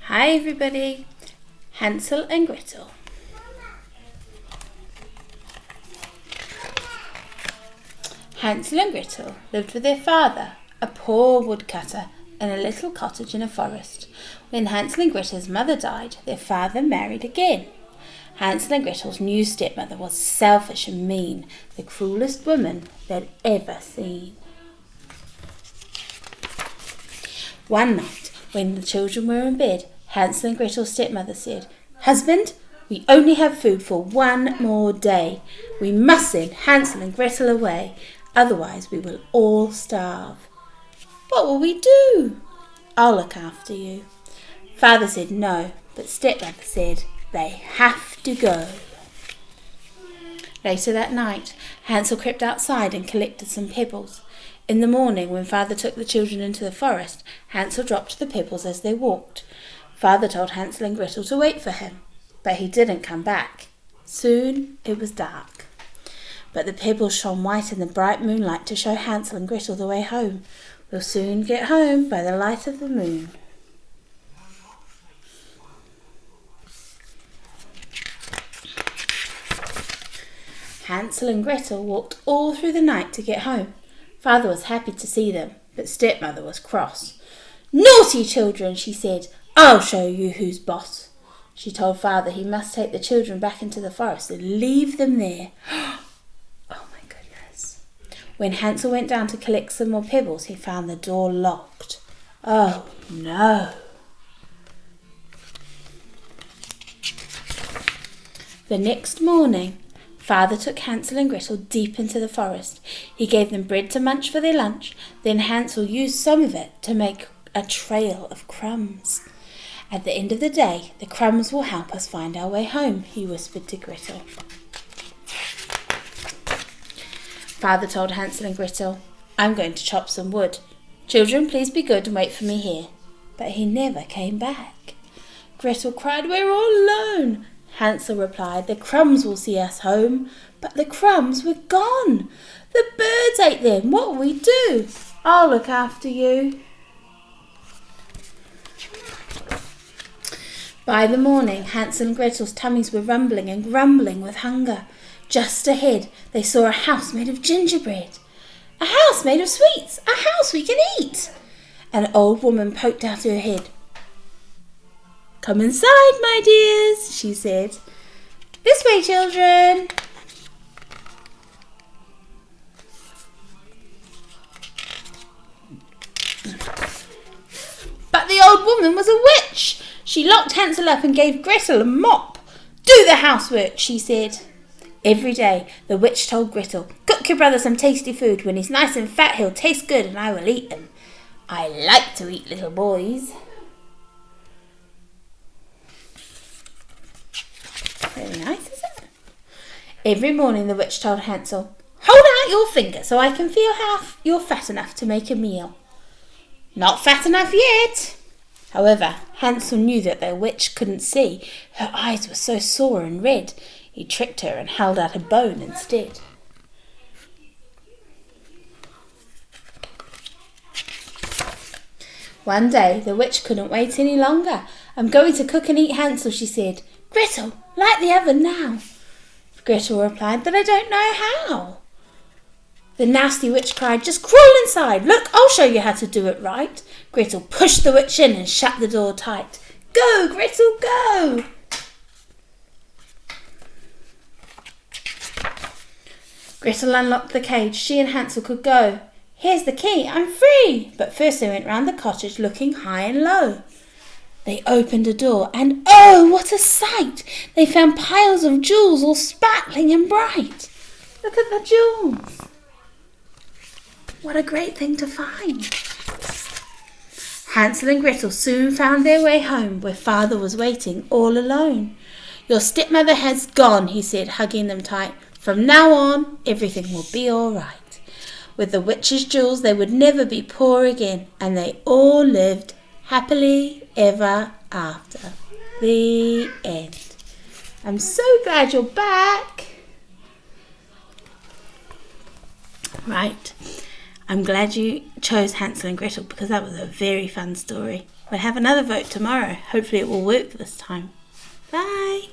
Hi everybody, Hansel and Gretel. Hansel and Gretel lived with their father, a poor woodcutter, in a little cottage in a forest. When Hansel and Gretel's mother died, their father married again. Hansel and Gretel's new stepmother was selfish and mean, the cruelest woman they'd ever seen. One night, when the children were in bed, Hansel and Gretel's stepmother said, "Husband, we only have food for one more day. We must send Hansel and Gretel away, otherwise we will all starve." "What will we do?" "I'll look after you." Father said no, but stepmother said they have to go. Later that night, Hansel crept outside and collected some pebbles. In the morning, when Father took the children into the forest, Hansel dropped the pebbles as they walked. Father told Hansel and Gretel to wait for him, but he didn't come back. Soon it was dark. But the pebbles shone white in the bright moonlight to show Hansel and Gretel the way home. "We'll soon get home by the light of the moon." Hansel and Gretel walked all through the night to get home. Father was happy to see them, but stepmother was cross. "Naughty children," she said. "I'll show you who's boss." She told Father he must take the children back into the forest and leave them there. Oh my goodness. When Hansel went down to collect some more pebbles, he found the door locked. Oh no. The next morning, Father took Hansel and Gretel deep into the forest. He gave them bread to munch for their lunch. Then Hansel used some of it to make a trail of crumbs. "At the end of the day, the crumbs will help us find our way home," he whispered to Gretel. Father told Hansel and Gretel, "I'm going to chop some wood. Children, please be good and wait for me here." But he never came back. Gretel cried, "We're all alone." Hansel replied, "The crumbs will see us home." But the crumbs were gone. "The birds ate them. What will we do?" "I'll look after you." By the morning, Hansel and Gretel's tummies were rumbling and grumbling with hunger. Just ahead, they saw a house made of gingerbread. "A house made of sweets! A house we can eat!" An old woman poked out her head. "Come inside, my dears," she said. "This way, children." But the old woman was a witch. She locked Hansel up and gave Gretel a mop. "Do the housework," she said. Every day, the witch told Gretel, "Cook your brother some tasty food. When he's nice and fat, he'll taste good and I will eat him. I like to eat little boys." Very nice, isn't it? Every morning, the witch told Hansel, "Hold out your finger so I can feel how you're fat enough to make a meal." "Not fat enough yet." However, Hansel knew that the witch couldn't see. Her eyes were so sore and red. He tricked her and held out a bone instead. One day, the witch couldn't wait any longer. "I'm going to cook and eat Hansel," she said. "Gretel, light the oven now." Gretel replied, "But I don't know how." The nasty witch cried, "Just crawl inside. Look, I'll show you how to do it right." Gretel pushed the witch in and shut the door tight. "Go, Gretel, go!" Gretel unlocked the cage. She and Hansel could go. "Here's the key. I'm free." But first they went round the cottage looking high and low. They opened a door and oh, what a sight! They found piles of jewels all sparkling and bright. Look at the jewels. What a great thing to find. Hansel and Gretel soon found their way home where Father was waiting all alone. "Your stepmother has gone," he said, hugging them tight. "From now on, everything will be all right." With the witch's jewels, they would never be poor again, and they all lived happily ever after. The end. I'm so glad you're back. Right. I'm glad you chose Hansel and Gretel because that was a very fun story. We'll have another vote tomorrow. Hopefully it will work this time. Bye.